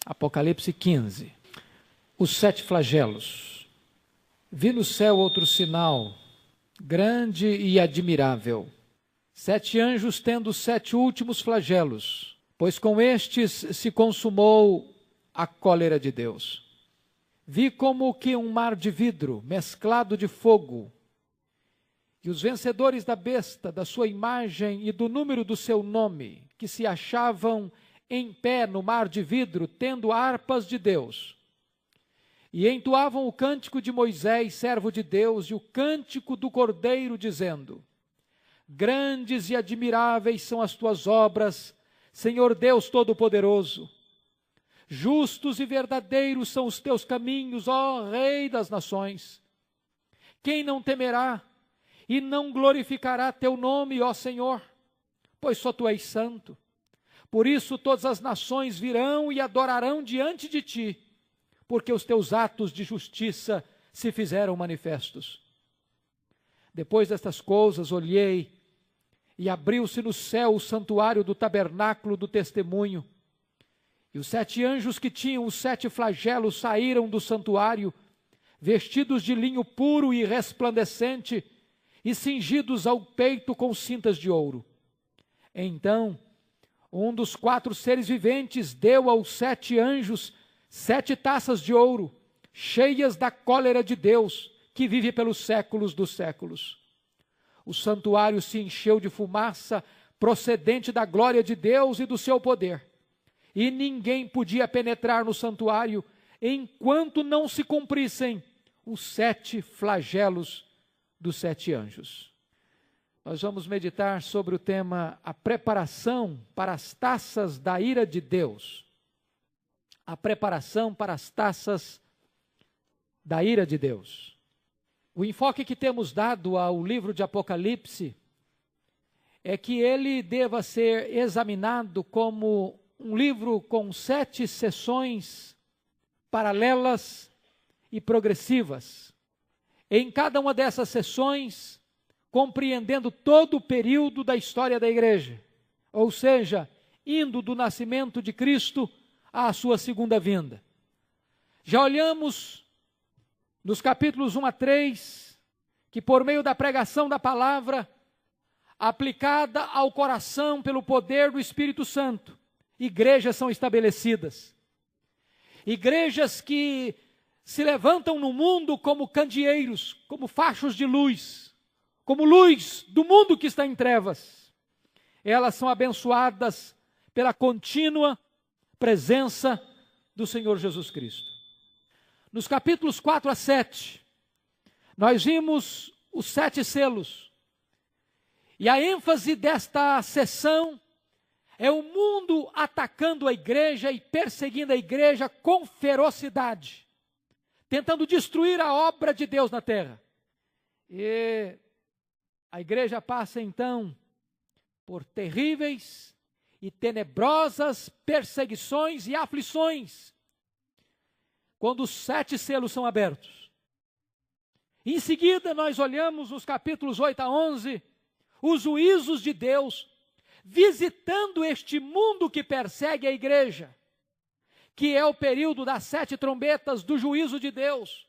Apocalipse 15. Os 7 flagelos. Vi no céu outro sinal, grande e admirável. 7 anjos tendo os 7 últimos flagelos, pois com estes se consumou a cólera de Deus. Vi como que um mar de vidro, mesclado de fogo, e os vencedores da besta, da sua imagem e do número do seu nome, que se achavam em pé no mar de vidro, tendo harpas de Deus, e entoavam o cântico de Moisés, servo de Deus, e o cântico do Cordeiro, dizendo: Grandes e admiráveis são as tuas obras, Senhor Deus Todo-Poderoso. Justos e verdadeiros são os teus caminhos, ó Rei das nações. Quem não temerá e não glorificará teu nome, ó Senhor? Pois só tu és santo. Por isso todas as nações virão e adorarão diante de ti, porque os teus atos de justiça se fizeram manifestos. Depois destas coisas olhei, e abriu-se no céu o santuário do tabernáculo do testemunho. E os 7 anjos que tinham os 7 flagelos saíram do santuário, vestidos de linho puro e resplandecente, e cingidos ao peito com cintas de ouro. Então, um dos 4 seres viventes deu aos 7 anjos 7 taças de ouro, cheias da cólera de Deus, que vive pelos séculos dos séculos. O santuário se encheu de fumaça procedente da glória de Deus e do seu poder, e ninguém podia penetrar no santuário enquanto não se cumprissem os 7 flagelos dos 7 anjos. Nós vamos meditar sobre o tema a preparação para as taças da ira de Deus. A preparação para as taças da ira de Deus. O enfoque que temos dado ao livro de Apocalipse é que ele deva ser examinado como um livro com 7 sessões paralelas e progressivas. Em cada uma dessas sessões, compreendendo todo o período da história da igreja, ou seja, indo do nascimento de Cristo à sua segunda vinda. Já olhamos nos capítulos 1 a 3, que por meio da pregação da palavra, aplicada ao coração pelo poder do Espírito Santo, igrejas são estabelecidas. Igrejas que se levantam no mundo como candeeiros, como fachos de luz, como luz do mundo que está em trevas. Elas são abençoadas pela contínua presença do Senhor Jesus Cristo. Nos capítulos 4 a 7, nós vimos os 7 selos. E a ênfase desta sessão é o mundo atacando a igreja e perseguindo a igreja com ferocidade, tentando destruir a obra de Deus na terra. E a igreja passa então por terríveis e tenebrosas perseguições e aflições, quando os 7 selos são abertos. Em seguida, nós olhamos nos capítulos 8 a 11, os juízos de Deus, visitando este mundo que persegue a igreja, que é o período das 7 trombetas do juízo de Deus,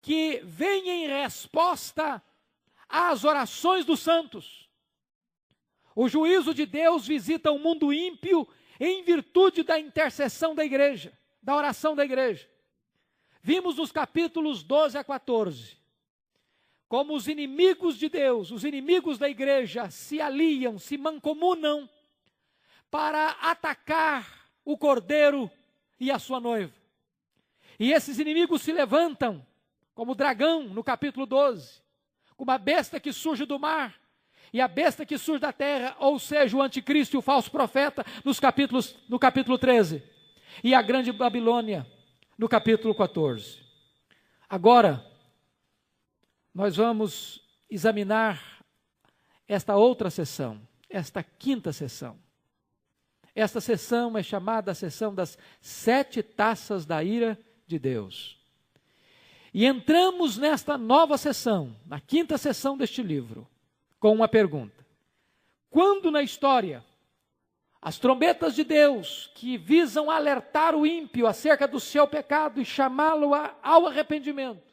que vem em resposta às orações dos santos. O juízo de Deus visita o mundo ímpio em virtude da intercessão da igreja, da oração da igreja. Vimos nos capítulos 12 a 14, como os inimigos de Deus, os inimigos da igreja, se aliam, se mancomunam para atacar o Cordeiro e a sua noiva. E esses inimigos se levantam, como o dragão, no capítulo 12, como a besta que surge do mar, e a besta que surge da terra, ou seja, o anticristo e o falso profeta, no capítulo 13. E a grande Babilônia, no capítulo 14. Agora, nós vamos examinar esta outra sessão, esta 5ª sessão. Esta sessão é chamada a sessão das 7 taças da ira de Deus. E entramos nesta nova sessão, na 5ª sessão deste livro, com uma pergunta: quando na história As trombetas de Deus que visam alertar o ímpio acerca do seu pecado e chamá-lo ao arrependimento.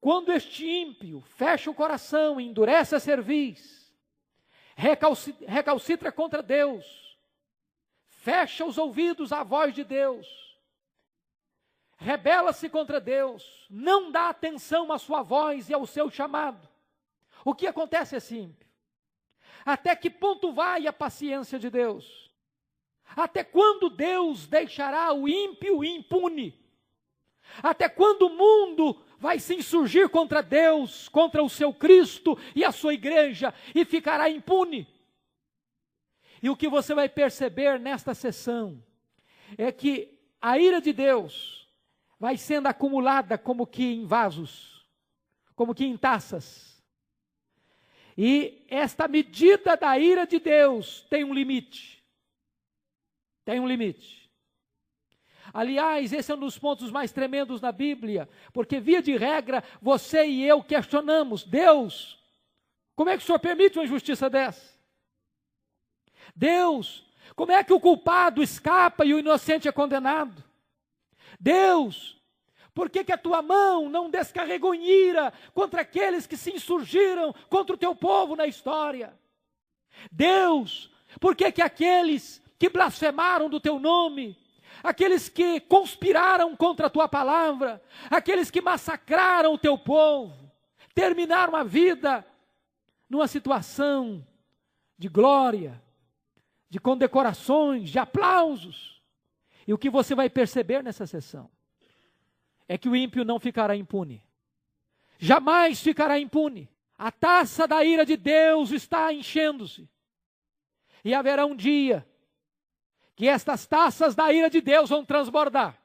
Quando este ímpio fecha o coração, endurece a cerviz, recalcitra contra Deus, fecha os ouvidos à voz de Deus, rebela-se contra Deus, não dá atenção à sua voz e ao seu chamado. O que acontece a esse ímpio? Até que ponto vai a paciência de Deus? Até quando Deus deixará o ímpio impune? Até quando o mundo vai se insurgir contra Deus, contra o seu Cristo e a sua igreja, e ficará impune? E o que você vai perceber nesta sessão é que a ira de Deus vai sendo acumulada como que em vasos, como que em taças. E esta medida da ira de Deus tem um limite. Tem um limite. Aliás, esse é um dos pontos mais tremendos na Bíblia, porque via de regra, você e eu questionamos: Deus, como é que o Senhor permite uma injustiça dessa? Deus, como é que o culpado escapa e o inocente é condenado? Deus, por que a tua mão não descarregou em ira contra aqueles que se insurgiram contra o teu povo na história? Deus, por que aqueles que blasfemaram do teu nome, aqueles que conspiraram contra a tua palavra, aqueles que massacraram o teu povo, terminaram a vida numa situação de glória, de condecorações, de aplausos? E o que você vai perceber nessa sessão é que o ímpio não ficará impune. Jamais ficará impune. A taça da ira de Deus está enchendo-se. E haverá um dia que estas taças da ira de Deus vão transbordar.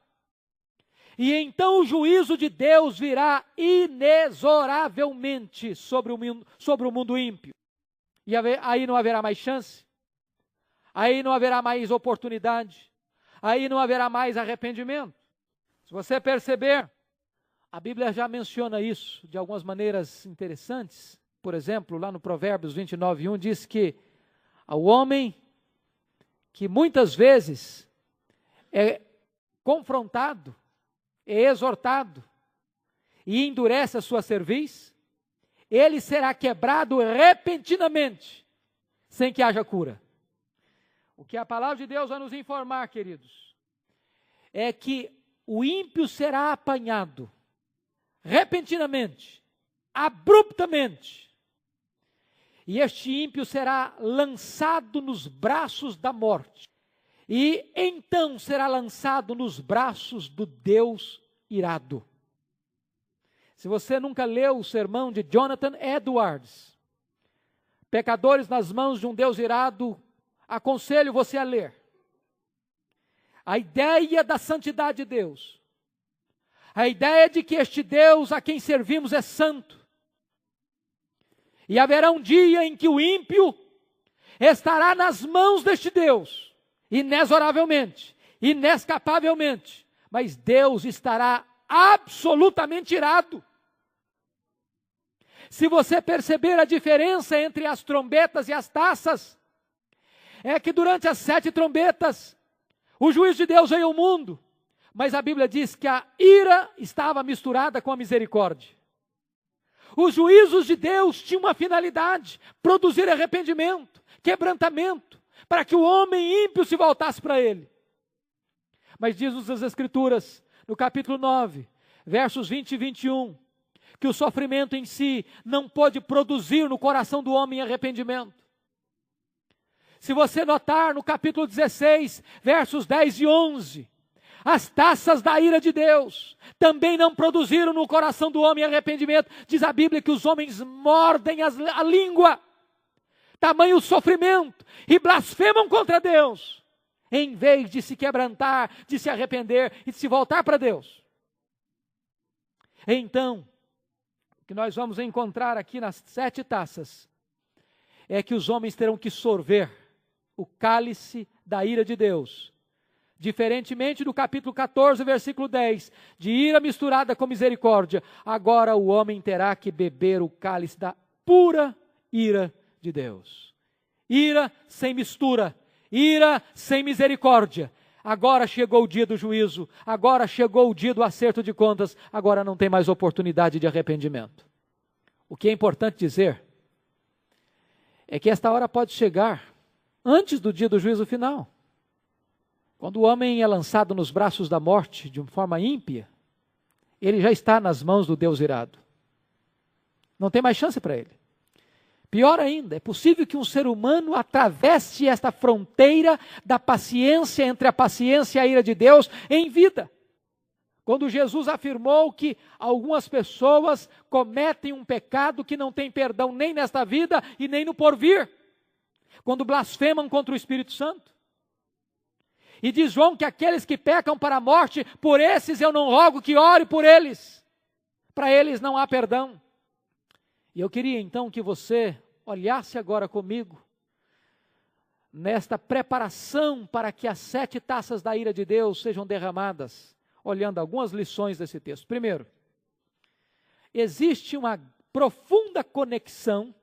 E então o juízo de Deus virá inexoravelmente sobre o mundo ímpio. E aí não haverá mais chance. Aí não haverá mais oportunidade. Aí não haverá mais arrependimento. Se você perceber, a Bíblia já menciona isso de algumas maneiras interessantes. Por exemplo, lá no Provérbios 29:1 diz que ao homem que muitas vezes é confrontado, é exortado e endurece a sua cerviz, ele será quebrado repentinamente, sem que haja cura. O que a palavra de Deus vai nos informar, queridos, é que o ímpio será apanhado repentinamente, abruptamente, e este ímpio será lançado nos braços da morte, e então será lançado nos braços do Deus irado. Se você nunca leu o sermão de Jonathan Edwards, Pecadores nas mãos de um Deus irado, aconselho você a ler. A ideia da santidade de Deus, a ideia de que este Deus a quem servimos é santo, e haverá um dia em que o ímpio estará nas mãos deste Deus, inexoravelmente, inescapavelmente, mas Deus estará absolutamente irado. Se você perceber a diferença entre as trombetas e as taças, é que durante as 7 trombetas, o juízo de Deus veio ao mundo, mas a Bíblia diz que a ira estava misturada com a misericórdia. Os juízos de Deus tinham uma finalidade: produzir arrependimento, quebrantamento, para que o homem ímpio se voltasse para ele. Mas diz-nos as Escrituras, no capítulo 9, versos 20 e 21, que o sofrimento em si não pode produzir no coração do homem arrependimento. Se você notar no capítulo 16, versos 10 e 11, as taças da ira de Deus também não produziram no coração do homem arrependimento. Diz a Bíblia que os homens mordem a língua, tamanho sofrimento, e blasfemam contra Deus, em vez de se quebrantar, de se arrepender e de se voltar para Deus. Então, o que nós vamos encontrar aqui nas 7 taças é que os homens terão que sorver o cálice da ira de Deus. Diferentemente do capítulo 14, versículo 10, de ira misturada com misericórdia, agora o homem terá que beber o cálice da pura ira de Deus. Ira sem mistura, ira sem misericórdia. Agora chegou o dia do juízo, agora chegou o dia do acerto de contas, agora não tem mais oportunidade de arrependimento. O que é importante dizer é que esta hora pode chegar antes do dia do juízo final. Quando o homem é lançado nos braços da morte de uma forma ímpia, ele já está nas mãos do Deus irado. Não tem mais chance para ele. Pior ainda, é possível que um ser humano atravesse esta fronteira da paciência entre a paciência e a ira de Deus em vida. Quando Jesus afirmou que algumas pessoas cometem um pecado que não tem perdão nem nesta vida e nem no porvir. Quando blasfemam contra o Espírito Santo. E diz João que aqueles que pecam para a morte, por esses eu não rogo que ore por eles. Para eles não há perdão. E eu queria então que você olhasse agora comigo, nesta preparação para que as 7 taças da ira de Deus sejam derramadas, olhando algumas lições desse texto. Primeiro, existe uma profunda conexão,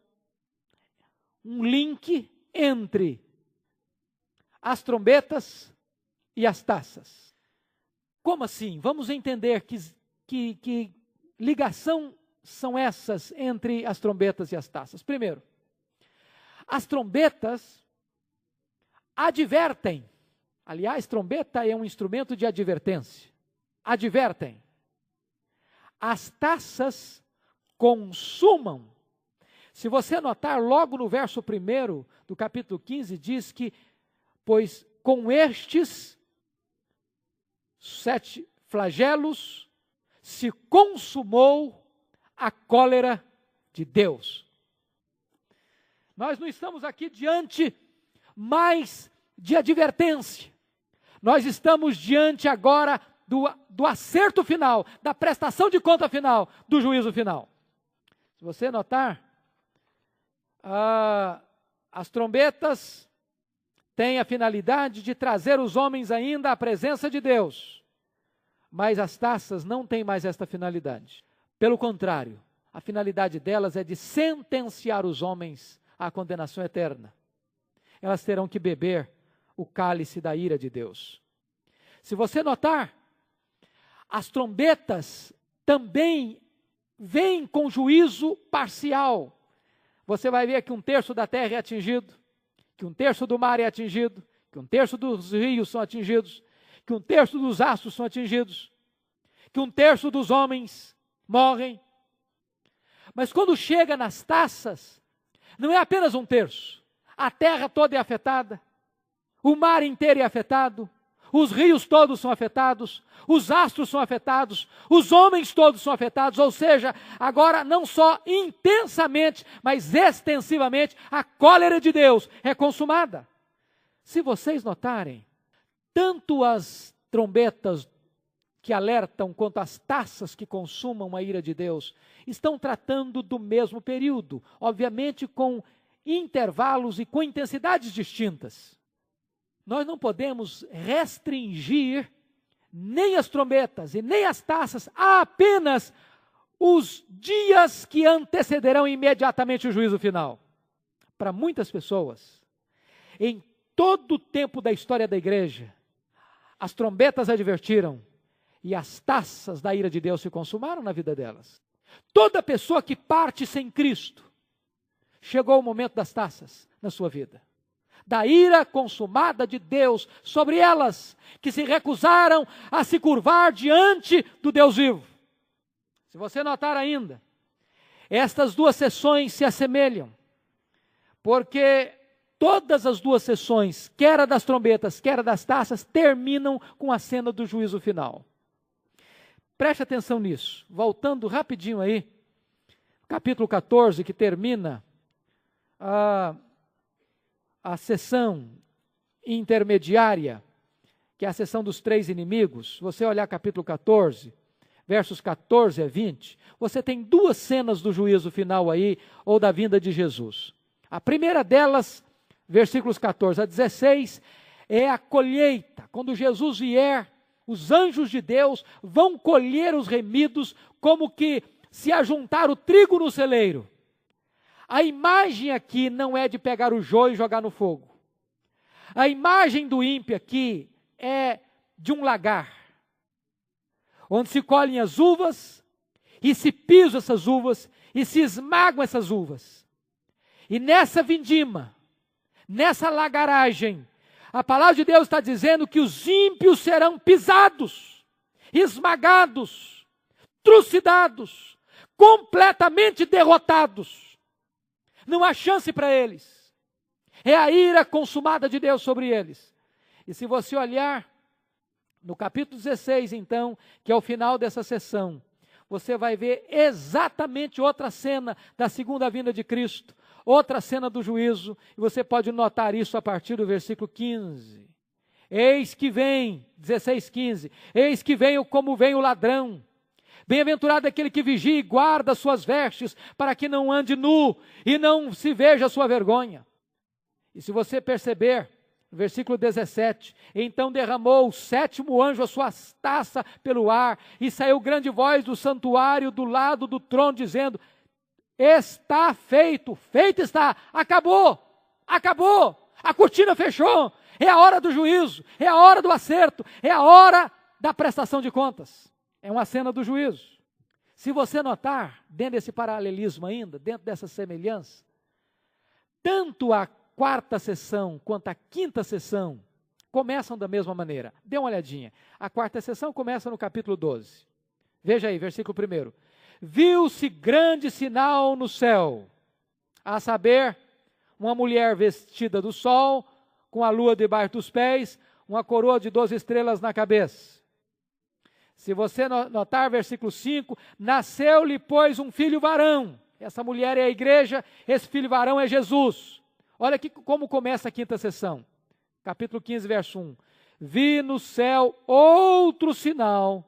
um link entre as trombetas e as taças. Como assim? Vamos entender que ligação são essas entre as trombetas e as taças. Primeiro, as trombetas advertem. Aliás, trombeta é um instrumento de advertência. Advertem. As taças consumam. Se você notar, logo no verso 1 do capítulo 15, diz que, pois com estes 7 flagelos se consumou a cólera de Deus. Nós não estamos aqui diante mais de advertência. Nós estamos diante agora do acerto final, da prestação de conta final, do juízo final. Se você notar, as trombetas têm a finalidade de trazer os homens ainda à presença de Deus. Mas as taças não têm mais esta finalidade. Pelo contrário, a finalidade delas é de sentenciar os homens à condenação eterna. Elas terão que beber o cálice da ira de Deus. Se você notar, as trombetas também vêm com juízo parcial. Você vai ver que 1/3 da terra é atingido, que 1/3 do mar é atingido, que 1/3 dos rios são atingidos, que 1/3 dos astros são atingidos, que 1/3 dos homens morrem. Mas quando chega nas taças, não é apenas 1/3. A terra toda é afetada, o mar inteiro é afetado, os rios todos são afetados, os astros são afetados, os homens todos são afetados, ou seja, agora não só intensamente, mas extensivamente, a cólera de Deus é consumada. Se vocês notarem, tanto as trombetas que alertam quanto as taças que consumam a ira de Deus, estão tratando do mesmo período, obviamente com intervalos e com intensidades distintas. Nós não podemos restringir nem as trombetas e nem as taças a apenas os dias que antecederão imediatamente o juízo final. Para muitas pessoas, em todo o tempo da história da igreja, as trombetas advertiram e as taças da ira de Deus se consumaram na vida delas. Toda pessoa que parte sem Cristo, chegou o momento das taças na sua vida. Da ira consumada de Deus sobre elas, que se recusaram a se curvar diante do Deus vivo. Se você notar ainda, estas 2 sessões se assemelham, porque todas as 2 sessões, quer a das trombetas, quer a das taças, terminam com a cena do juízo final. Preste atenção nisso. Voltando rapidinho aí, capítulo 14, que termina a sessão intermediária, que é a sessão dos 3 inimigos. Se você olhar capítulo 14, versos 14 a 20, você tem 2 cenas do juízo final aí, ou da vinda de Jesus. A primeira delas, versículos 14 a 16, é a colheita. Quando Jesus vier, os anjos de Deus vão colher os remidos, como que se ajuntar o trigo no celeiro. A imagem aqui não é de pegar o joio e jogar no fogo. A imagem do ímpio aqui é de um lagar, onde se colhem as uvas, e se pisam essas uvas, e se esmagam essas uvas. E nessa vindima, nessa lagaragem, a palavra de Deus está dizendo que os ímpios serão pisados, esmagados, trucidados, completamente derrotados. Não há chance para eles. É a ira consumada de Deus sobre eles. E se você olhar no capítulo 16, então, que é o final dessa sessão, você vai ver exatamente outra cena da segunda vinda de Cristo, outra cena do juízo, e você pode notar isso a partir do versículo 15. Eis que vem, 16:15, eis que venho como vem o ladrão. Bem-aventurado aquele que vigia e guarda suas vestes, para que não ande nu e não se veja a sua vergonha. E se você perceber, no versículo 17, então derramou o sétimo anjo a sua taça pelo ar, e saiu grande voz do santuário do lado do trono, dizendo: está feito, feito está, acabou, acabou, a cortina fechou, é a hora do juízo, é a hora do acerto, é a hora da prestação de contas. É uma cena do juízo. Se você notar, dentro desse paralelismo ainda, dentro dessa semelhança, tanto a quarta sessão quanto a quinta sessão começam da mesma maneira. Dê uma olhadinha. A quarta sessão começa no capítulo 12. Veja aí, versículo 1. Viu-se grande sinal no céu, a saber, uma mulher vestida do sol, com a lua debaixo dos pés, uma coroa de 12 estrelas na cabeça. Se você notar, versículo 5, nasceu-lhe, pois, um filho varão. Essa mulher é a igreja, esse filho varão é Jesus. Olha aqui como começa a quinta sessão. Capítulo 15, verso 1. Vi no céu outro sinal.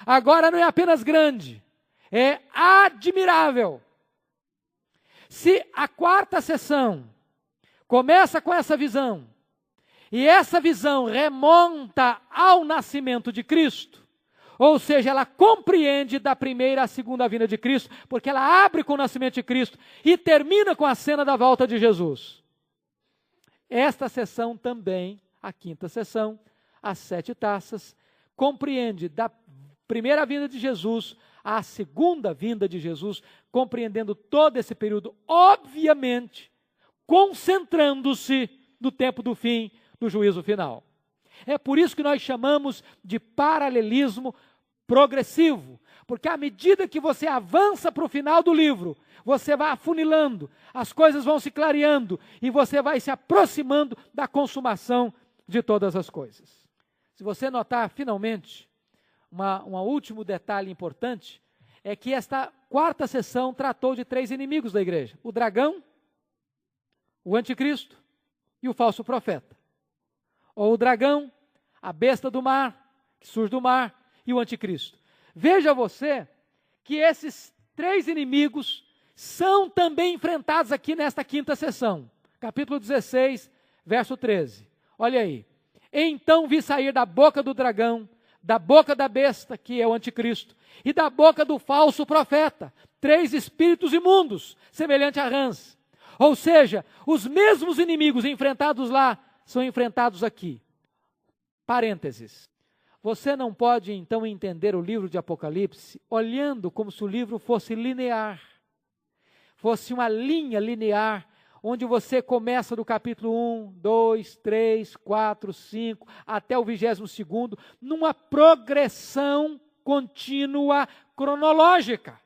Agora não é apenas grande, é admirável. Se a quarta sessão começa com essa visão, e essa visão remonta ao nascimento de Cristo, ou seja, ela compreende da primeira à segunda vinda de Cristo, porque ela abre com o nascimento de Cristo e termina com a cena da volta de Jesus. Esta sessão também, a quinta sessão, as 7 taças, compreende da primeira vinda de Jesus à segunda vinda de Jesus, compreendendo todo esse período, obviamente, concentrando-se no tempo do fim, do juízo final. É por isso que nós chamamos de paralelismo progressivo, porque à medida que você avança para o final do livro, você vai afunilando, as coisas vão se clareando e você vai se aproximando da consumação de todas as coisas. Se você notar, finalmente, um último detalhe importante, é que esta quarta sessão tratou de 3 inimigos da igreja: o dragão, o anticristo e o falso profeta. Ou o dragão, a besta do mar, que surge do mar, e o anticristo. Veja você que esses 3 inimigos são também enfrentados aqui nesta quinta sessão. Capítulo 16, verso 13. Olha aí. Então vi sair da boca do dragão, da boca da besta, que é o anticristo, e da boca do falso profeta, 3 espíritos imundos, semelhante a rãs. Ou seja, os mesmos inimigos enfrentados lá são enfrentados aqui. Parênteses. Você não pode, então, entender o livro de Apocalipse olhando como se o livro fosse linear. Fosse uma linha linear, onde você começa do capítulo 1, 2, 3, 4, 5, até o 22º, numa progressão contínua cronológica.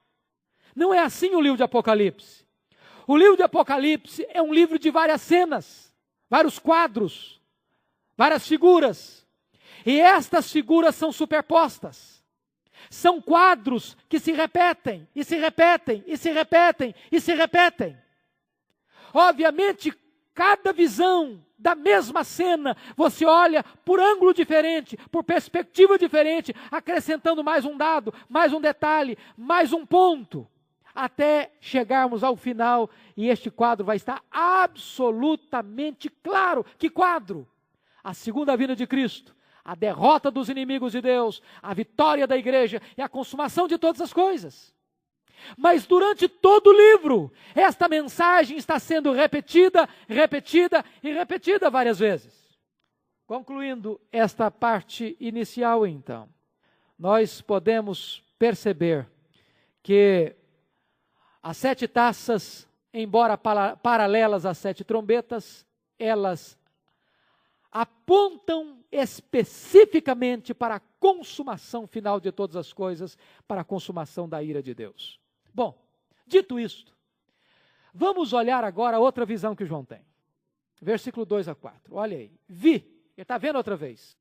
Não é assim o livro de Apocalipse. O livro de Apocalipse é um livro de várias cenas, vários quadros, várias figuras. E estas figuras são superpostas. São quadros que se repetem, e se repetem, e se repetem, e se repetem. Obviamente, cada visão da mesma cena, você olha por ângulo diferente, por perspectiva diferente, acrescentando mais um dado, mais um detalhe, mais um ponto, até chegarmos ao final, e este quadro vai estar absolutamente claro. Que quadro? A segunda vinda de Cristo, a derrota dos inimigos de Deus, a vitória da igreja e a consumação de todas as coisas. Mas durante todo o livro, esta mensagem está sendo repetida, repetida e repetida várias vezes. Concluindo esta parte inicial, então, nós podemos perceber que as 7 taças, embora paralelas às 7 trombetas, elas apontam especificamente para a consumação final de todas as coisas, para a consumação da ira de Deus. Bom, dito isto, vamos olhar agora a outra visão que João tem. Versículo 2 a 4, olha aí. Vi, ele está vendo outra vez.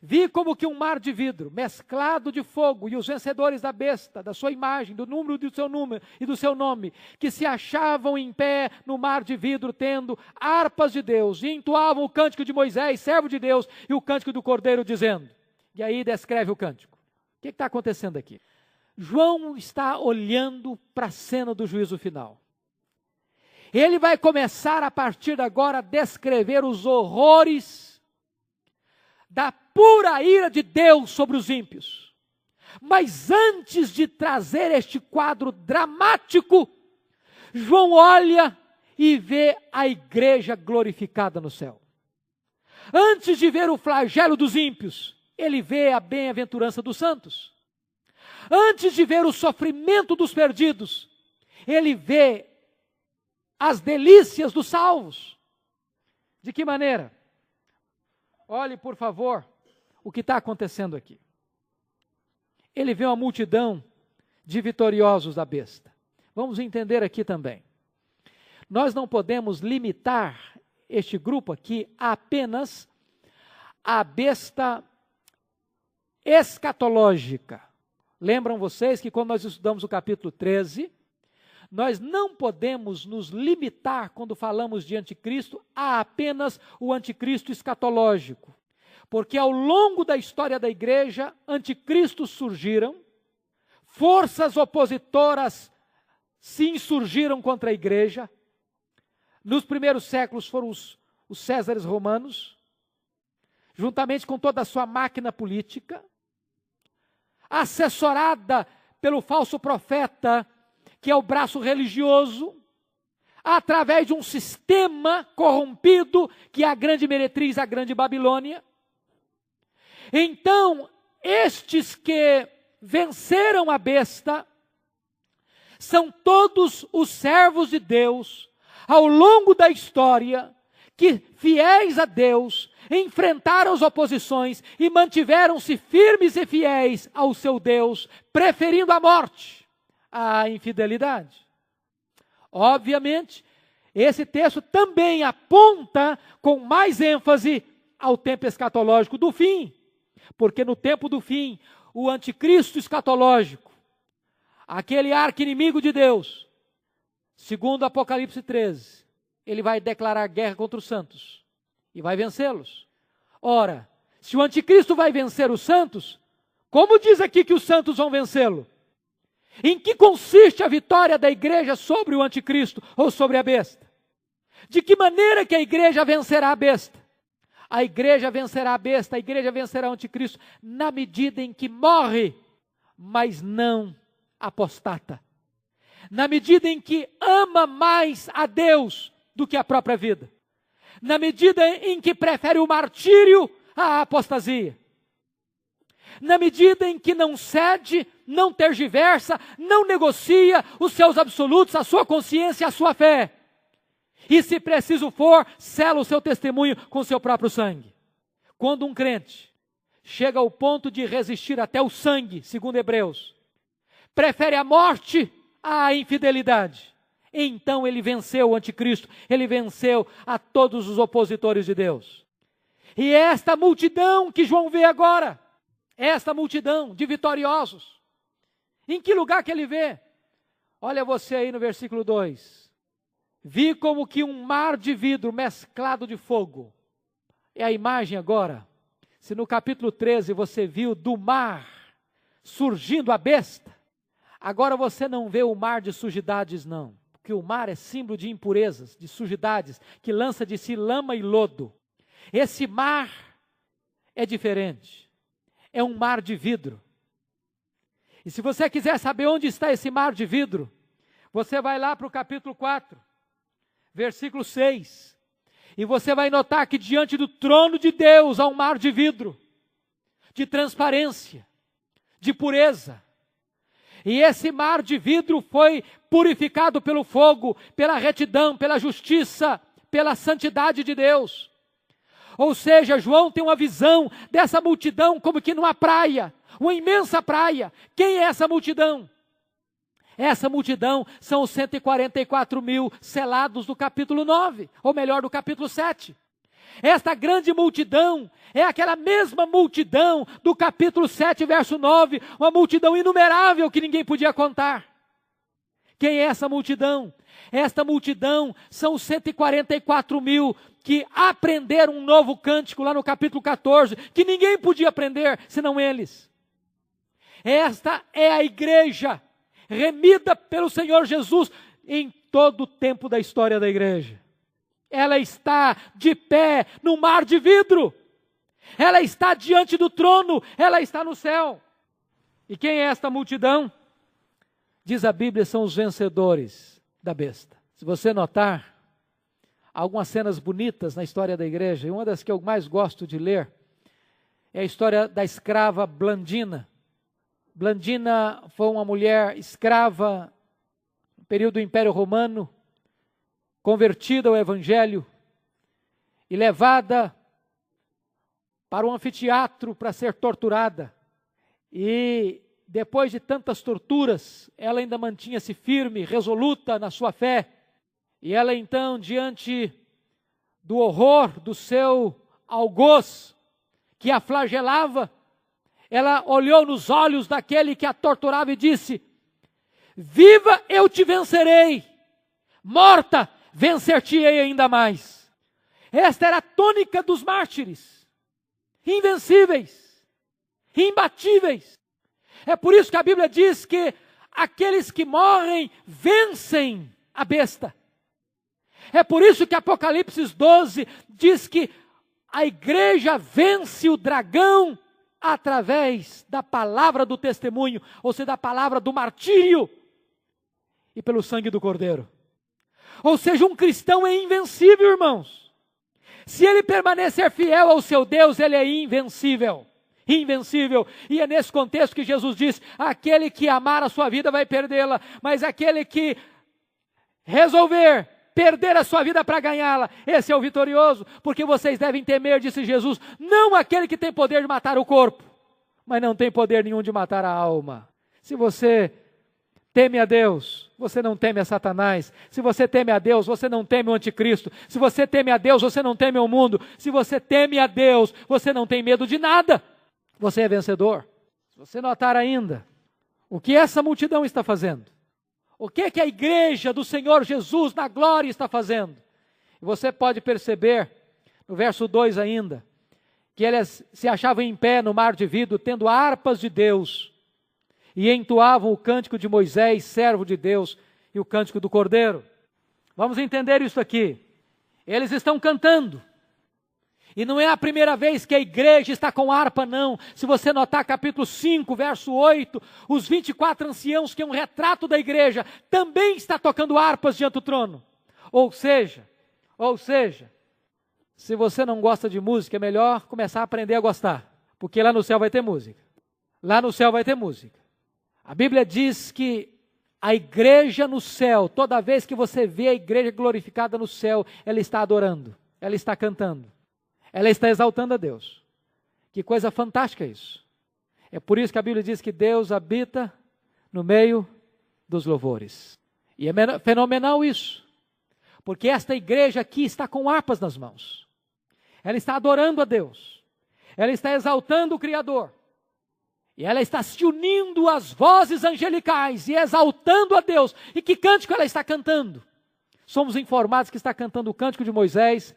Vi como que um mar de vidro, mesclado de fogo, e os vencedores da besta, da sua imagem, do número do seu número e do seu nome, que se achavam em pé no mar de vidro, tendo harpas de Deus, e entoavam o cântico de Moisés, servo de Deus, e o cântico do Cordeiro, dizendo. E aí descreve o cântico. O que está acontecendo aqui? João está olhando para a cena do juízo final. Ele vai começar a partir de agora a descrever os horrores da pura ira de Deus sobre os ímpios. Mas antes de trazer este quadro dramático, João olha e vê a igreja glorificada no céu. Antes de ver o flagelo dos ímpios, ele vê a bem-aventurança dos santos. Antes de ver o sofrimento dos perdidos, ele vê as delícias dos salvos. De que maneira? Olhe, por favor, o que está acontecendo aqui. Ele vê uma multidão de vitoriosos da besta. Vamos entender aqui também. Nós não podemos limitar este grupo aqui a apenas a besta escatológica. Lembram vocês que quando nós estudamos o capítulo 13, nós não podemos nos limitar, quando falamos de anticristo, a apenas o anticristo escatológico. Porque ao longo da história da igreja, anticristos surgiram, forças opositoras se insurgiram contra a igreja. Nos primeiros séculos foram os Césares romanos, juntamente com toda a sua máquina política, assessorada pelo falso profeta, que é o braço religioso, através de um sistema corrompido, que é a grande meretriz, a grande Babilônia. Então, estes que venceram a besta, são todos os servos de Deus, ao longo da história, que, fiéis a Deus, enfrentaram as oposições e mantiveram-se firmes e fiéis ao seu Deus, preferindo a morte à infidelidade. Obviamente, esse texto também aponta com mais ênfase ao tempo escatológico do fim, porque no tempo do fim, o anticristo escatológico, aquele arqui-inimigo de Deus, segundo Apocalipse 13, ele vai declarar guerra contra os santos e vai vencê-los. Ora, se o anticristo vai vencer os santos, como diz aqui que os santos vão vencê-lo? Em que consiste a vitória da igreja sobre o anticristo ou sobre a besta? De que maneira que a igreja vencerá a besta? A igreja vencerá a besta, a igreja vencerá o anticristo na medida em que morre, mas não apostata. Na medida em que ama mais a Deus do que a própria vida. Na medida em que prefere o martírio à apostasia. Na medida em que não cede, não tergiversa, não negocia os seus absolutos, a sua consciência, a sua fé. E se preciso for, sela o seu testemunho com o seu próprio sangue. Quando um crente chega ao ponto de resistir até o sangue, segundo Hebreus, prefere a morte à infidelidade, então ele venceu o anticristo, ele venceu a todos os opositores de Deus. E esta multidão que João vê agora, esta multidão de vitoriosos, em que lugar que ele vê? Olha você aí no versículo 2. Vi como que um mar de vidro mesclado de fogo. É a imagem agora. Se no capítulo 13 você viu do mar surgindo a besta, agora você não vê o mar de sujidades não. Porque o mar é símbolo de impurezas, de sujidades, que lança de si lama e lodo. Esse mar é diferente. É um mar de vidro. E se você quiser saber onde está esse mar de vidro, você vai lá para o capítulo 4, versículo 6. E você vai notar que diante do trono de Deus há um mar de vidro, de transparência, de pureza. E esse mar de vidro foi purificado pelo fogo, pela retidão, pela justiça, pela santidade de Deus. Ou seja, João tem uma visão dessa multidão como que numa praia, uma imensa praia. Quem é essa multidão? Essa multidão são os 144 mil selados do capítulo 9, ou melhor, do capítulo 7. Esta grande multidão é aquela mesma multidão do capítulo 7, verso 9, uma multidão inumerável que ninguém podia contar. Quem é essa multidão? Esta multidão são os 144 mil que aprenderam um novo cântico lá no capítulo 14, que ninguém podia aprender senão eles. Esta é a igreja remida pelo Senhor Jesus em todo o tempo da história da igreja. Ela está de pé no mar de vidro. Ela está diante do trono, ela está no céu. E quem é esta multidão? Diz a Bíblia, são os vencedores da besta. Se você notar, há algumas cenas bonitas na história da igreja, e uma das que eu mais gosto de ler é a história da escrava Blandina. Blandina foi uma mulher escrava no período do Império Romano, convertida ao Evangelho e levada para um anfiteatro para ser torturada. E depois de tantas torturas, ela ainda mantinha-se firme, resoluta na sua fé. E ela então, diante do horror do seu algoz que a flagelava, ela olhou nos olhos daquele que a torturava e disse: viva, eu te vencerei, morta, vencer-te-ei ainda mais. Esta era a tônica dos mártires, invencíveis, imbatíveis. É por isso que a Bíblia diz que aqueles que morrem vencem a besta. É por isso que Apocalipse 12 diz que a igreja vence o dragão através da palavra do testemunho, ou seja, da palavra do martírio e pelo sangue do Cordeiro. Ou seja, um cristão é invencível, irmãos. Se ele permanecer fiel ao seu Deus, ele é invencível. Invencível. E é nesse contexto que Jesus diz: aquele que amar a sua vida vai perdê-la, mas aquele que resolver perder a sua vida para ganhá-la, esse é o vitorioso. Porque vocês devem temer, disse Jesus, não aquele que tem poder de matar o corpo, mas não tem poder nenhum de matar a alma. Se você teme a Deus, você não teme a Satanás. Se você teme a Deus, você não teme o anticristo. Se você teme a Deus, você não teme o mundo. Se você teme a Deus, você não tem medo de nada. Você é vencedor. Se você notar ainda, o que essa multidão está fazendo? O que a igreja do Senhor Jesus na glória está fazendo? Você pode perceber, no verso 2 ainda, que eles se achavam em pé no mar de vidro, tendo harpas de Deus, e entoavam o cântico de Moisés, servo de Deus, e o cântico do Cordeiro. Vamos entender isso aqui. Eles estão cantando. E não é a primeira vez que a igreja está com harpa, não. Se você notar capítulo 5, verso 8, os 24 anciãos, que é um retrato da igreja, também está tocando harpas diante do trono. Ou seja, se você não gosta de música, é melhor começar a aprender a gostar. Porque lá no céu vai ter música. Lá no céu vai ter música. A Bíblia diz que a igreja no céu, toda vez que você vê a igreja glorificada no céu, ela está adorando, ela está cantando. Ela está exaltando a Deus. Que coisa fantástica isso. É por isso que a Bíblia diz que Deus habita no meio dos louvores. E é fenomenal isso. Porque esta igreja aqui está com harpas nas mãos. Ela está adorando a Deus. Ela está exaltando o Criador. E ela está se unindo às vozes angelicais e exaltando a Deus. E que cântico ela está cantando? Somos informados que está cantando o cântico de Moisés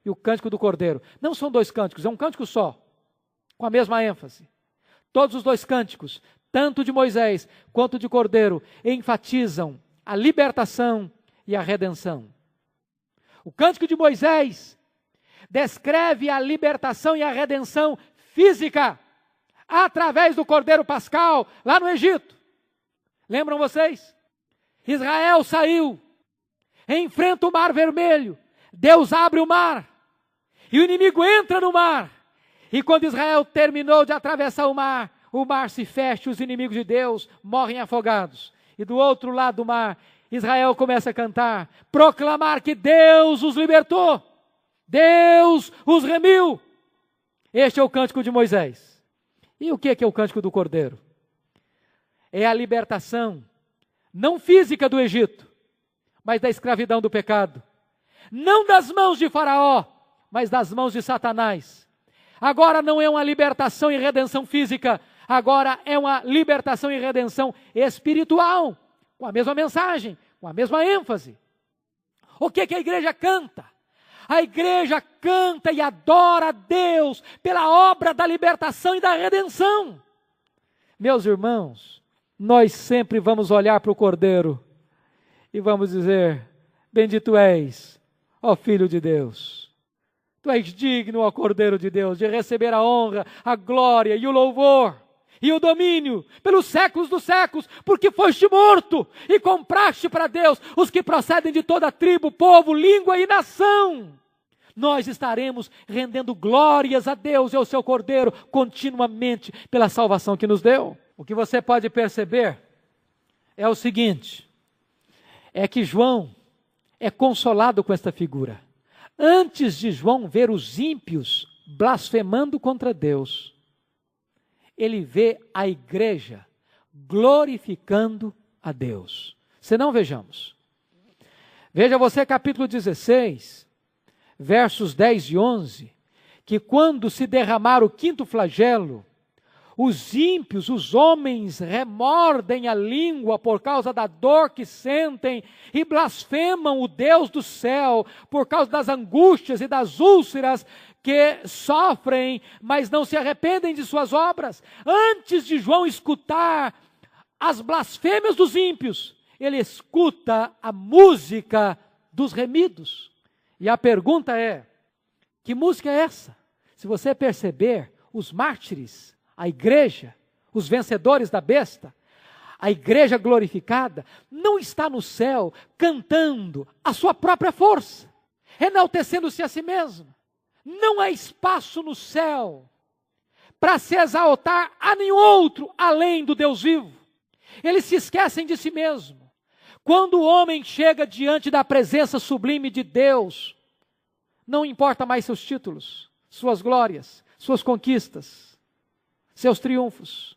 e o cântico do Cordeiro. Não são dois cânticos, é um cântico só, com a mesma ênfase. Todos os dois cânticos, tanto de Moisés quanto de Cordeiro, enfatizam a libertação e a redenção. O cântico de Moisés descreve a libertação e a redenção física. através do Cordeiro Pascal, lá no Egito. Lembram vocês? Israel saiu, enfrenta o Mar Vermelho, Deus abre o mar, e o inimigo entra no mar, e quando Israel terminou de atravessar o mar se fecha, os inimigos de Deus morrem afogados, e do outro lado do mar, Israel começa a cantar, proclamar que Deus os libertou, Deus os remiu. Este é o cântico de Moisés. E o que é o cântico do Cordeiro? É a libertação, não física do Egito, mas da escravidão do pecado. Não das mãos de Faraó, mas das mãos de Satanás. Agora não é uma libertação e redenção física, agora é uma libertação e redenção espiritual, com a mesma mensagem, com a mesma ênfase. O que a igreja canta? A igreja canta e adora a Deus pela obra da libertação e da redenção. Meus irmãos, nós sempre vamos olhar para o Cordeiro e vamos dizer, bendito és, ó Filho de Deus. Tu és digno, ó Cordeiro de Deus, de receber a honra, a glória e o louvor e o domínio pelos séculos dos séculos, porque foste morto e compraste para Deus os que procedem de toda tribo, povo, língua e nação. Nós estaremos rendendo glórias a Deus e ao seu Cordeiro continuamente pela salvação que nos deu. O que você pode perceber é o seguinte, é que João é consolado com esta figura. Antes de João ver os ímpios blasfemando contra Deus, ele vê a igreja glorificando a Deus. Se não, vejamos. Veja você capítulo 16, versos 10 e 11, que quando se derramar o quinto flagelo, os ímpios, os homens, remordem a língua por causa da dor que sentem e blasfemam o Deus do céu por causa das angústias e das úlceras que sofrem, mas não se arrependem de suas obras. Antes de João escutar as blasfêmias dos ímpios, ele escuta a música dos remidos. E a pergunta é, que música é essa? Se você perceber, os mártires, a igreja, os vencedores da besta, a igreja glorificada, não está no céu cantando a sua própria força, enaltecendo-se a si mesma. Não há espaço no céu para se exaltar a nenhum outro além do Deus vivo. Eles se esquecem de si mesmo. Quando o homem chega diante da presença sublime de Deus, não importa mais seus títulos, suas glórias, suas conquistas, seus triunfos.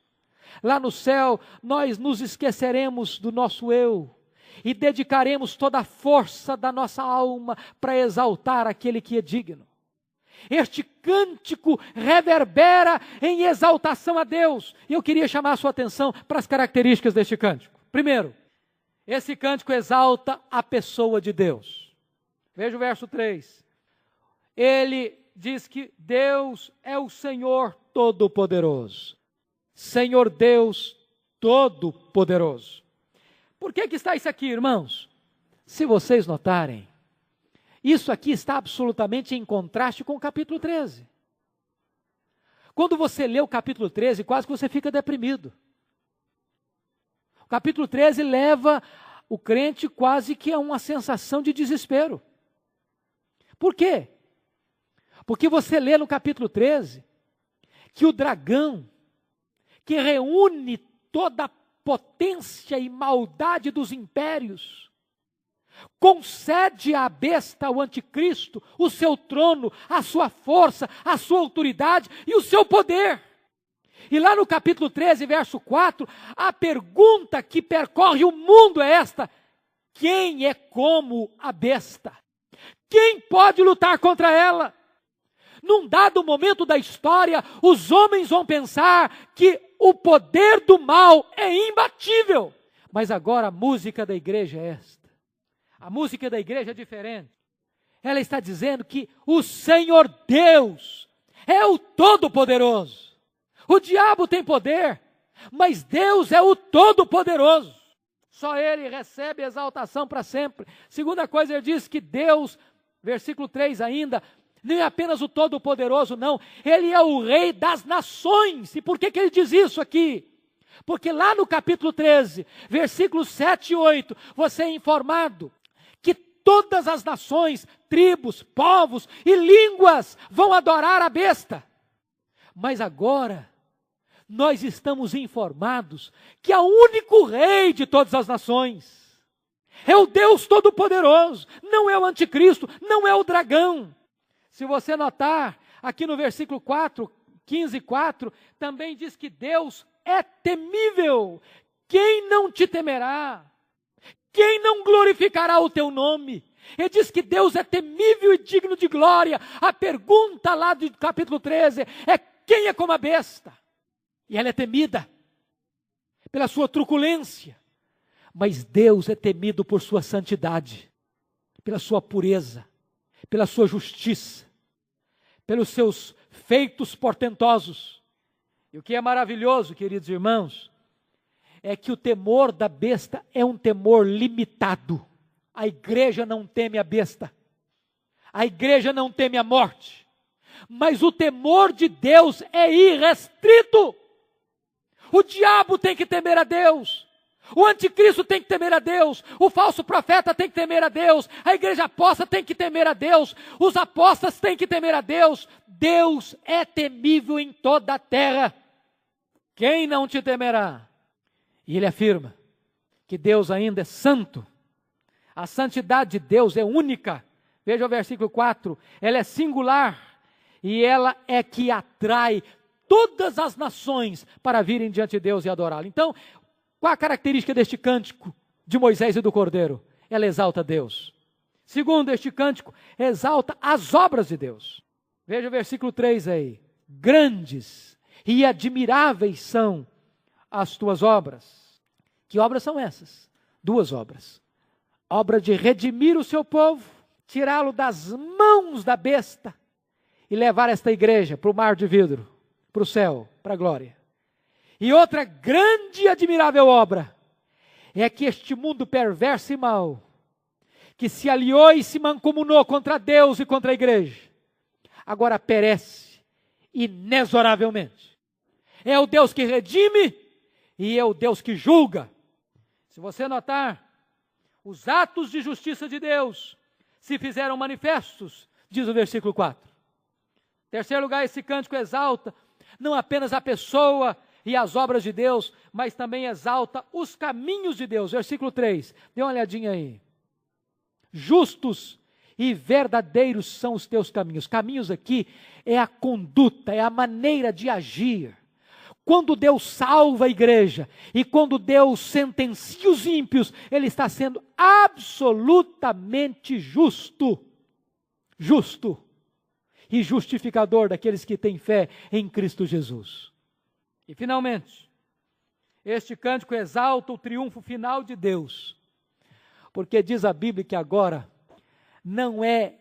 Lá no céu, nós nos esqueceremos do nosso eu e dedicaremos toda a força da nossa alma para exaltar aquele que é digno. Este cântico reverbera em exaltação a Deus. E eu queria chamar a sua atenção para as características deste cântico. Primeiro, esse cântico exalta a pessoa de Deus. Veja o verso 3. Ele diz que Deus é o Senhor Todo-Poderoso. Senhor Deus Todo-Poderoso. Por que está isso aqui, irmãos? Se vocês notarem, isso aqui está absolutamente em contraste com o capítulo 13. Quando você lê o capítulo 13, quase que você fica deprimido. O capítulo 13 leva o crente quase que a uma sensação de desespero. Por quê? Porque você lê no capítulo 13 que o dragão, que reúne toda a potência e maldade dos impérios, concede à besta, ao anticristo, o seu trono, a sua força, a sua autoridade e o seu poder. E lá no capítulo 13, verso 4, a pergunta que percorre o mundo é esta: quem é como a besta? Quem pode lutar contra ela? Num dado momento da história, os homens vão pensar que o poder do mal é imbatível. Mas agora a música da igreja é esta. A música da igreja é diferente. Ela está dizendo que o Senhor Deus é o Todo-Poderoso. O diabo tem poder, mas Deus é o Todo-Poderoso. Só Ele recebe exaltação para sempre. Segunda coisa, ele diz que Deus, versículo 3 ainda, Nem é apenas o Todo-Poderoso, não. Ele é o Rei das nações. E por que ele diz isso aqui? Porque lá no capítulo 13, versículos 7 e 8, você é informado que todas as nações, tribos, povos e línguas vão adorar a besta. Mas agora, nós estamos informados que há o único Rei de todas as nações. É o Deus Todo-Poderoso, não é o anticristo, não é o dragão. Se você notar, aqui no versículo 4, 15:4, também diz que Deus é temível. Quem não te temerá? Quem não glorificará o teu nome? Ele diz que Deus é temível e digno de glória. A pergunta lá do capítulo 13 é: quem é como a besta? E ela é temida pela sua truculência. Mas Deus é temido por sua santidade, pela sua pureza, pela sua justiça, pelos seus feitos portentosos. E o que é maravilhoso, queridos irmãos, é que o temor da besta é um temor limitado. A igreja não teme a besta, a igreja não teme a morte, mas o temor de Deus é irrestrito. O diabo tem que temer a Deus, o anticristo tem que temer a Deus, o falso profeta tem que temer a Deus, a igreja apóstata tem que temer a Deus, os apóstolos têm que temer a Deus. Deus é temível em toda a terra. Quem não te temerá? E ele afirma que Deus ainda é santo. A santidade de Deus é única. Veja o versículo 4, ela é singular e ela é que atrai todas as nações para virem diante de Deus e adorá-lo. Então, qual a característica deste cântico de Moisés e do Cordeiro? Ela exalta Deus. Segundo, este cântico exalta as obras de Deus. Veja o versículo 3 aí. Grandes e admiráveis são as tuas obras. Que obras são essas? Duas obras. Obra de redimir o seu povo, tirá-lo das mãos da besta e levar esta igreja para o mar de vidro, para o céu, para a glória. E outra grande e admirável obra é que este mundo perverso e mau, que se aliou e se mancomunou contra Deus e contra a igreja, agora perece inexoravelmente. É o Deus que redime e é o Deus que julga. Se você notar, os atos de justiça de Deus se fizeram manifestos, diz o versículo 4. Em terceiro lugar, esse cântico exalta não apenas a pessoa e as obras de Deus, mas também exalta os caminhos de Deus. Versículo 3, dê uma olhadinha aí. Justos e verdadeiros são os teus caminhos. Caminhos aqui é a conduta, é a maneira de agir. Quando Deus salva a igreja e quando Deus sentencia os ímpios, Ele está sendo absolutamente justo. Justo e justificador daqueles que têm fé em Cristo Jesus. E finalmente, este cântico exalta o triunfo final de Deus, porque diz a Bíblia que agora não é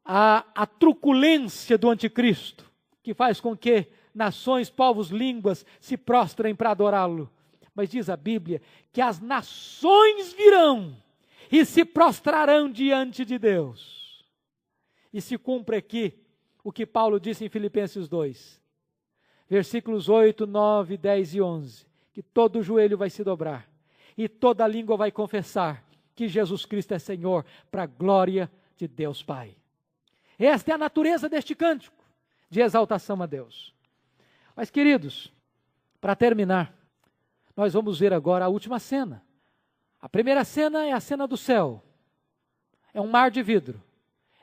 a truculência do anticristo que faz com que nações, povos, línguas se prostrem para adorá-lo, mas diz a Bíblia que as nações virão e se prostrarão diante de Deus. E se cumpre aqui o que Paulo disse em Filipenses 2. Versículos 8, 9, 10 e 11, que todo joelho vai se dobrar e toda língua vai confessar que Jesus Cristo é Senhor, para a glória de Deus Pai. Esta é a natureza deste cântico, de exaltação a Deus. Mas queridos, para terminar, nós vamos ver agora a última cena. A primeira cena é a cena do céu, é um mar de vidro.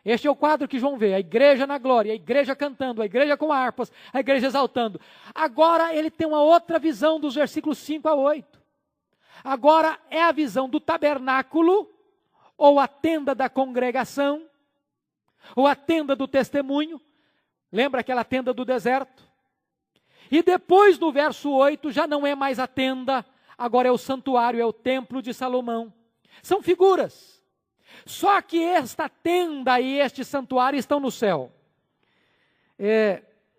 Este é o quadro que João vê, a igreja na glória, a igreja cantando, a igreja com harpas, a igreja exaltando. Agora ele tem uma outra visão dos versículos 5 a 8. Agora é a visão do tabernáculo, ou a tenda da congregação, ou a tenda do testemunho. Lembra aquela tenda do deserto? E depois do verso 8 já não é mais a tenda, agora é o santuário, é o templo de Salomão. São figuras. Só que esta tenda e este santuário estão no céu.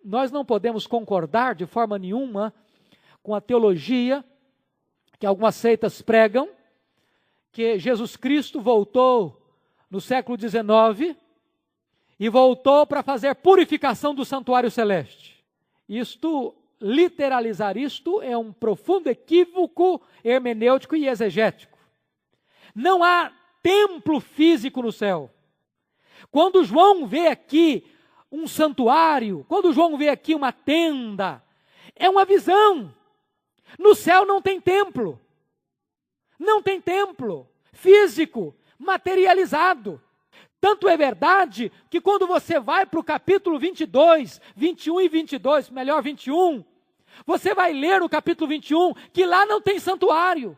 Nós não podemos concordar de forma nenhuma com a teologia que algumas seitas pregam, que Jesus Cristo voltou no século XIX e voltou para fazer purificação do santuário celeste. Literalizar isto é um profundo equívoco hermenêutico e exegético. Não há templo físico no céu. Quando João vê aqui um santuário, quando João vê aqui uma tenda, é uma visão. No céu não tem templo. Não tem templo físico, materializado. Tanto é verdade que quando você vai para o capítulo 22, 21 e 22, melhor 21, você vai ler no capítulo 21 que lá não tem santuário.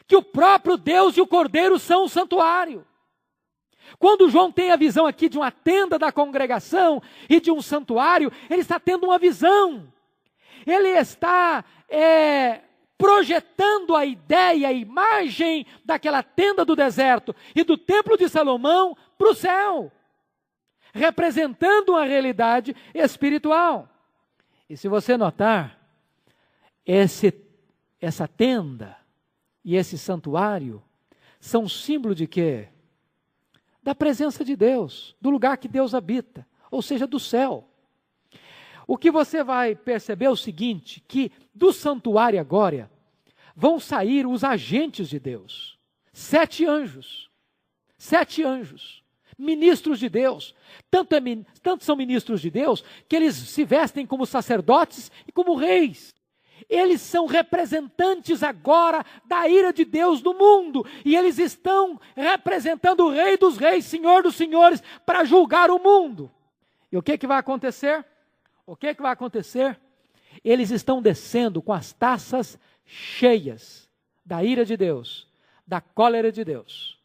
Que o próprio Deus e o Cordeiro são o santuário. Quando João tem a visão aqui de uma tenda da congregação e de um santuário, ele está tendo uma visão. Ele está projetando a ideia, a imagem daquela tenda do deserto e do templo de Salomão para o céu, representando uma realidade espiritual. E se você notar, essa tenda e esse santuário são símbolo de quê? Da presença de Deus, do lugar que Deus habita, ou seja, do céu. O que você vai perceber é o seguinte, que do santuário agora vão sair os agentes de Deus. 7 anjos, ministros de Deus. Tanto são ministros de Deus, que eles se vestem como sacerdotes e como reis. Eles são representantes agora da ira de Deus no mundo. E eles estão representando o Rei dos Reis, Senhor dos Senhores, para julgar o mundo. E o que vai acontecer? Eles estão descendo com as taças cheias da ira de Deus, da cólera de Deus.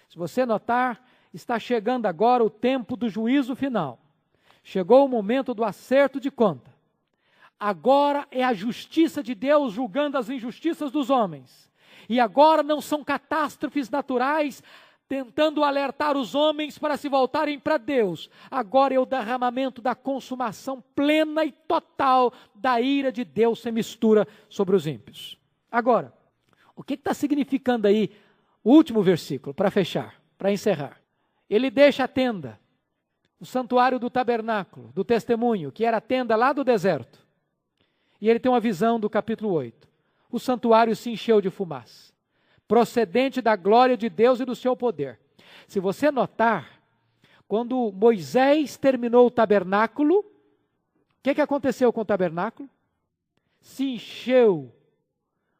Se você notar, está chegando agora o tempo do juízo final. Chegou o momento do acerto de conta. Agora é a justiça de Deus julgando as injustiças dos homens. E agora não são catástrofes naturais tentando alertar os homens para se voltarem para Deus. Agora é o derramamento da consumação plena e total da ira de Deus sem mistura sobre os ímpios. Agora, o que está significando aí o último versículo, para fechar, para encerrar? Ele deixa a tenda, o santuário do tabernáculo, do testemunho, que era a tenda lá do deserto. E ele tem uma visão do capítulo 8. O santuário se encheu de fumaça, procedente da glória de Deus e do seu poder. Se você notar, quando Moisés terminou o tabernáculo, o que aconteceu com o tabernáculo? Se encheu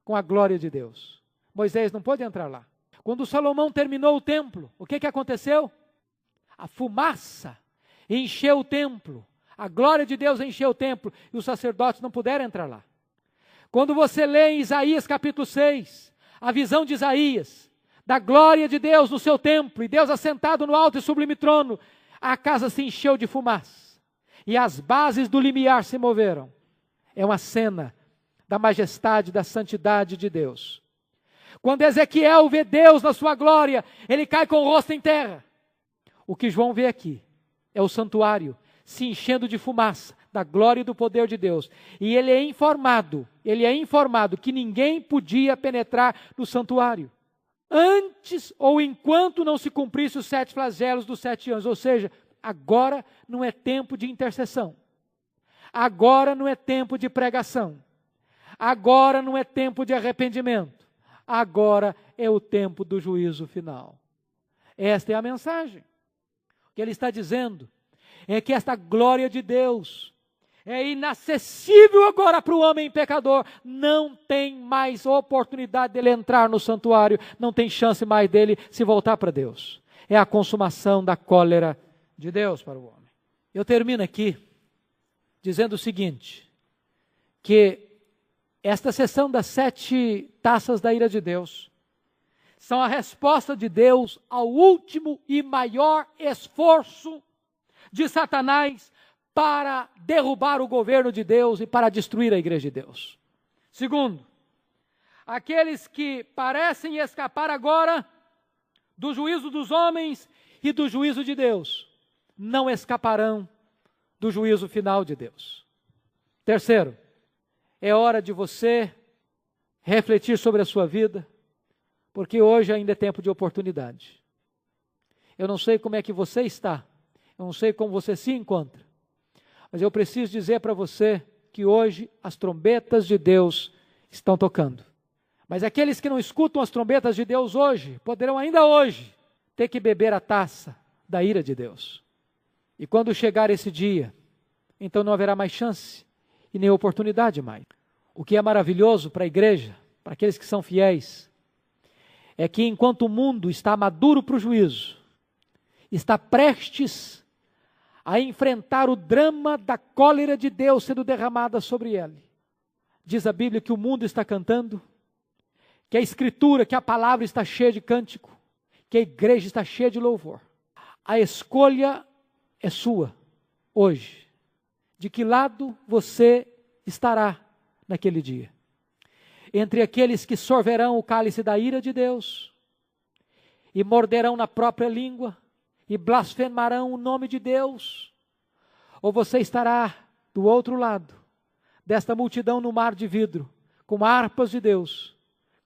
com a glória de Deus. Moisés não pôde entrar lá. Quando Salomão terminou o templo, o que aconteceu? A fumaça encheu o templo. A glória de Deus encheu o templo e os sacerdotes não puderam entrar lá. Quando você lê em Isaías capítulo 6, a visão de Isaías, da glória de Deus no seu templo, e Deus assentado no alto e sublime trono, a casa se encheu de fumaça, e as bases do limiar se moveram. É uma cena da majestade, da santidade de Deus. Quando Ezequiel vê Deus na sua glória, ele cai com o rosto em terra. O que João vê aqui é o santuário se enchendo de fumaça, da glória e do poder de Deus. E ele é informado que ninguém podia penetrar no santuário antes ou enquanto não se cumprisse os 7 flagelos dos 7 anos. Ou seja, agora não é tempo de intercessão. Agora não é tempo de pregação. Agora não é tempo de arrependimento. Agora é o tempo do juízo final. Esta é a mensagem. O que ele está dizendo é que esta glória de Deus é inacessível agora para o homem pecador. Não tem mais oportunidade dele entrar no santuário, não tem chance mais dele se voltar para Deus. É a consumação da cólera de Deus para o homem. Eu termino aqui dizendo o seguinte, que esta sessão das 7 taças da ira de Deus são a resposta de Deus ao último e maior esforço de Satanás para derrubar o governo de Deus e para destruir a igreja de Deus. Segundo, aqueles que parecem escapar agora do juízo dos homens e do juízo de Deus, não escaparão do juízo final de Deus. Terceiro, é hora de você refletir sobre a sua vida, porque hoje ainda é tempo de oportunidade. Eu não sei como é que você está, Eu não sei como você se encontra, mas eu preciso dizer para você que hoje as trombetas de Deus estão tocando. Mas aqueles que não escutam as trombetas de Deus hoje, poderão ainda hoje ter que beber a taça da ira de Deus. E quando chegar esse dia, então não haverá mais chance e nem oportunidade mais. O que é maravilhoso para a igreja, para aqueles que são fiéis, é que enquanto o mundo está maduro para o juízo, está prestes a enfrentar o drama da cólera de Deus sendo derramada sobre ele. Diz a Bíblia que o mundo está cantando, que a Escritura, que a palavra está cheia de cântico, que a igreja está cheia de louvor. A escolha é sua, hoje. De que lado você estará naquele dia? Entre aqueles que sorverão o cálice da ira de Deus, e morderão na própria língua, e blasfemarão o nome de Deus, ou você estará do outro lado, desta multidão no mar de vidro, com harpas de Deus,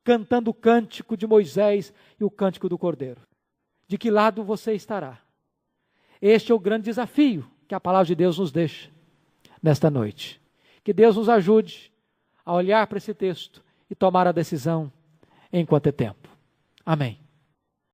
cantando o cântico de Moisés e o cântico do Cordeiro? De que lado você estará? Este é o grande desafio que a palavra de Deus nos deixa nesta noite. Que Deus nos ajude a olhar para esse texto e tomar a decisão enquanto é tempo. Amém.